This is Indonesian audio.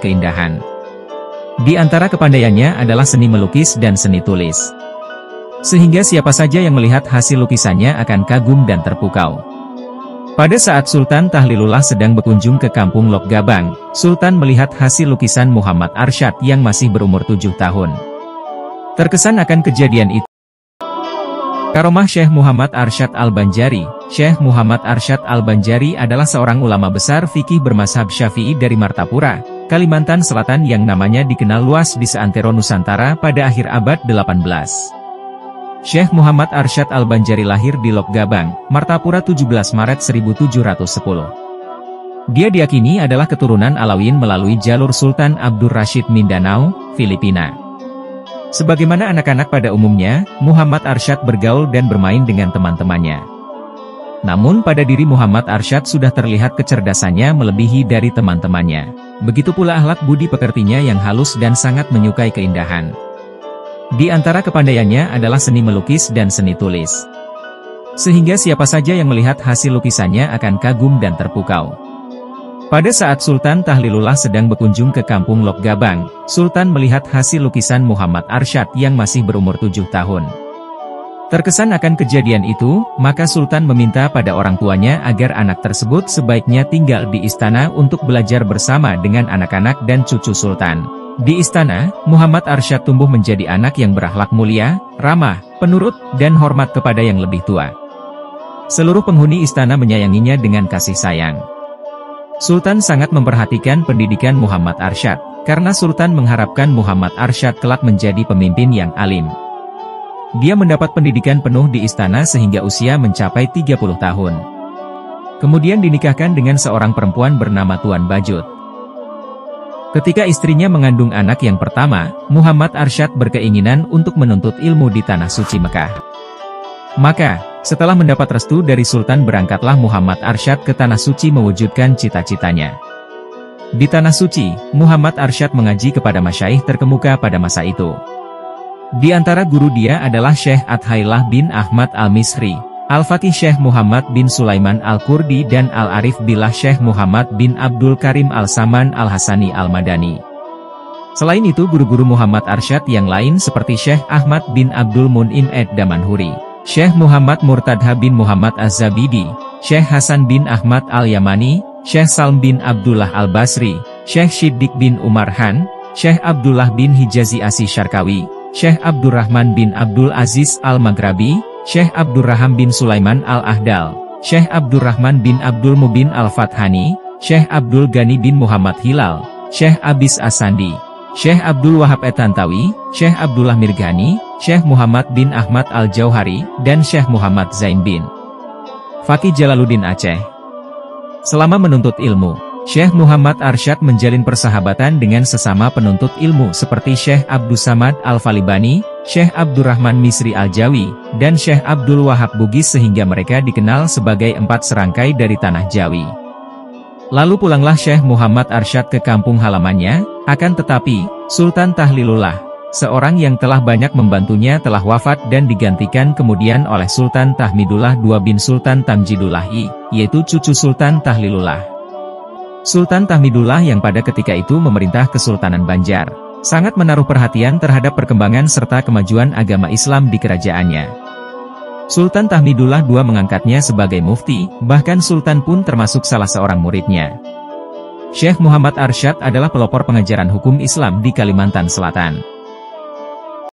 keindahan. Di antara kepandaiannya adalah seni melukis dan seni tulis. Sehingga siapa saja yang melihat hasil lukisannya akan kagum dan terpukau. Pada saat Sultan Tahlilullah sedang berkunjung ke kampung Lok Gabang, Sultan melihat hasil lukisan Muhammad Arsyad yang masih berumur 7 tahun. Terkesan akan kejadian itu, Karomah Syekh Muhammad Arsyad Al-Banjari. Syekh Muhammad Arsyad Al-Banjari adalah seorang ulama besar fikih bermazhab Syafi'i dari Martapura, Kalimantan Selatan yang namanya dikenal luas di seantero Nusantara pada akhir abad 18. Syekh Muhammad Arsyad Al-Banjari lahir di Lok Gabang, Martapura 17 Maret 1710. Dia diyakini adalah keturunan Alawiyyin melalui jalur Sultan Abdur Rashid Mindanao, Filipina. Sebagaimana anak-anak pada umumnya, Muhammad Arsyad bergaul dan bermain dengan teman-temannya. Namun pada diri Muhammad Arsyad sudah terlihat kecerdasannya melebihi dari teman-temannya. Begitu pula akhlak budi pekertinya yang halus dan sangat menyukai keindahan. Di antara kepandaiannya adalah seni melukis dan seni tulis. Sehingga siapa saja yang melihat hasil lukisannya akan kagum dan terpukau. Pada saat Sultan Tahlilullah sedang berkunjung ke kampung Lok Gabang, Sultan melihat hasil lukisan Muhammad Arsyad yang masih berumur 7 tahun. Terkesan akan kejadian itu, maka Sultan meminta pada orang tuanya agar anak tersebut sebaiknya tinggal di istana untuk belajar bersama dengan anak-anak dan cucu Sultan. Di istana, Muhammad Arsyad tumbuh menjadi anak yang berakhlak mulia, ramah, penurut, dan hormat kepada yang lebih tua. Seluruh penghuni istana menyayanginya dengan kasih sayang. Sultan sangat memperhatikan pendidikan Muhammad Arsyad, karena Sultan mengharapkan Muhammad Arsyad kelak menjadi pemimpin yang alim. Dia mendapat pendidikan penuh di istana sehingga usia mencapai 30 tahun. Kemudian dinikahkan dengan seorang perempuan bernama Tuan Bajut. Ketika istrinya mengandung anak yang pertama, Muhammad Arsyad berkeinginan untuk menuntut ilmu di Tanah Suci Mekah. Maka, setelah mendapat restu dari Sultan berangkatlah Muhammad Arsyad ke Tanah Suci mewujudkan cita-citanya. Di Tanah Suci, Muhammad Arsyad mengaji kepada masyaikh terkemuka pada masa itu. Di antara guru dia adalah Syekh Athaillah bin Ahmad Al-Misri, Al-Faqih Syekh Muhammad bin Sulaiman Al-Kurdi dan Al-Arif Billah Syekh Muhammad bin Abdul Karim Al-Saman Al-Hasani Al-Madani. Selain itu guru-guru Muhammad Arsyad yang lain seperti Syekh Ahmad bin Abdul Mun'im Ed-Damanhuri, Syekh Muhammad Murtadha bin Muhammad Az-Zabidi, Syekh Hasan bin Ahmad Al-Yamani, Syekh Salm bin Abdullah Al-Basri, Syekh Shiddiq bin Umar Han, Syekh Abdullah bin Hijazi Asi Syarkawi, Syekh Abdurrahman bin Abdul Aziz Al-Maghrabi, Syekh Abdurrahman bin Sulaiman Al-Ahdal, Syekh Abdurrahman bin Abdul Mubin Al-Fathani, Syekh Abdul Ghani bin Muhammad Hilal, Syekh Abis Asandi, Syekh Abdul Wahab Etantawi, Syekh Abdullah Mirghani, Syekh Muhammad bin Ahmad Al-Jauhari, dan Syekh Muhammad Zain bin Faqih Jalaluddin Aceh. Selama menuntut ilmu, Syekh Muhammad Arsyad menjalin persahabatan dengan sesama penuntut ilmu seperti Syekh Abdus Samad Al-Falibani, Syekh Abdurrahman Misri Al-Jawi, dan Syekh Abdul Wahab Bugis sehingga mereka dikenal sebagai 4 serangkai dari Tanah Jawi. Lalu pulanglah Syekh Muhammad Arsyad ke kampung halamannya, akan tetapi, Sultan Tahlilullah, seorang yang telah banyak membantunya telah wafat dan digantikan kemudian oleh Sultan Tahmidullah II bin Sultan Tamjidullah I, yaitu cucu Sultan Tahlilullah. Sultan Tahmidullah yang pada ketika itu memerintah Kesultanan Banjar, sangat menaruh perhatian terhadap perkembangan serta kemajuan agama Islam di kerajaannya. Sultan Tahmidullah II mengangkatnya sebagai mufti, bahkan Sultan pun termasuk salah seorang muridnya. Syekh Muhammad Arsyad adalah pelopor pengajaran hukum Islam di Kalimantan Selatan.